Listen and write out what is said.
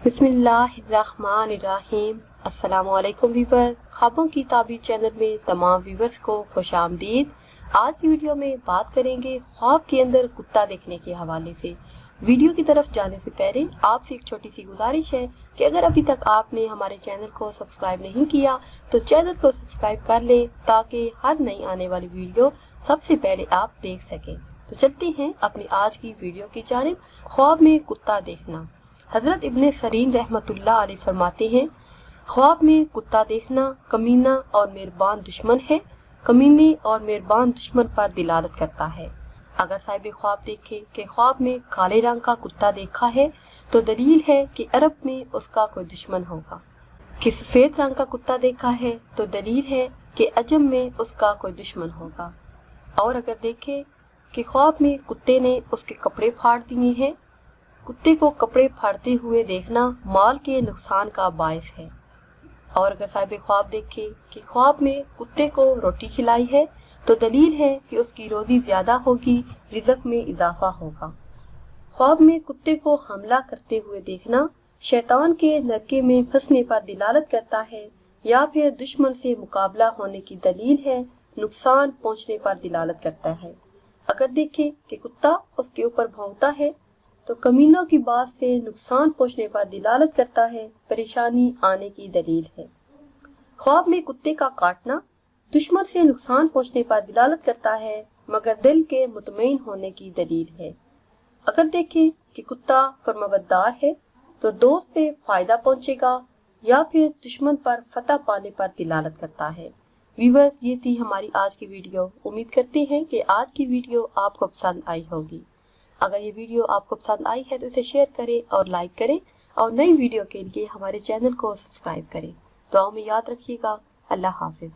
बिस्मिल्लाहिर्रहमानिर्रहीम। अस्सलाम वालेकुम व्यूवर, ख्वाबों की ताबीर चैनल में तमाम व्यूवर्स को खुश आमदीद। आज की वीडियो में बात करेंगे ख्वाब के अंदर कुत्ता देखने के हवाले से। वीडियो की तरफ जाने से पहले आपसे एक छोटी सी गुजारिश है कि अगर अभी तक आपने हमारे चैनल को सब्सक्राइब नहीं किया तो चैनल को सब्सक्राइब कर लें ताकि हर नई आने वाली वीडियो सबसे पहले आप देख सकें। तो चलते हैं अपनी आज की वीडियो की जानिब। ख्वाब में कुत्ता देखना। हजरत इब्ने सरीन रहमतुल्लाह अलैह फरमाते हैं, ख्वाब में कुत्ता देखना कमीना और मेहरबान दुश्मन है। कमीने और मेहरबान दुश्मन पर दिलालत करता है। अगर साहिब ख्वाब देखे कि ख्वाब में काले रंग का कुत्ता देखा है तो दलील है कि अरब में उसका कोई दुश्मन होगा। कि सफेद रंग का कुत्ता देखा है तो दलील है कि अजम में उसका कोई दुश्मन होगा। और अगर देखे कि ख्वाब में कुत्ते ने उसके कपड़े फाड़ दिए हैं, कुत्ते को कपड़े फाड़ते हुए देखना माल के नुकसान का बायस है। और अगर साहिब ख्वाब देखे कि ख्वाब में कुत्ते को रोटी खिलाई है तो दलील है कि उसकी रोजी ज्यादा होगी, रिज़्क में इजाफा होगा। ख्वाब में कुत्ते को हमला करते हुए देखना शैतान के नरके में फंसने पर दिलालत करता है या फिर दुश्मन से मुकाबला होने की दलील है, नुकसान पहुंचने पर दिलालत करता है। अगर देखे कि कुत्ता उसके ऊपर भौंकता है तो कमीनों की बात से नुकसान पहुंचने पर दिलालत करता है, परेशानी आने की दलील है। ख्वाब में कुत्ते का काटना दुश्मन से नुकसान पहुंचने पर दिलालत करता है, मगर दिल के मुतमईन होने की दलील है। अगर देखें कि कुत्ता फरमाबरदार है तो दोस्त से फायदा पहुंचेगा या फिर दुश्मन पर फतह पाने पर दिलालत करता है। व्यूअर्स, ये थी हमारी आज की वीडियो। उम्मीद करते हैं कि आज की वीडियो आपको पसंद आई होगी। अगर ये वीडियो आपको पसंद आई है तो इसे शेयर करें और लाइक करें और नई वीडियो के लिए हमारे चैनल को सब्सक्राइब करें। दुआओं में याद रखिएगा। अल्लाह हाफिज।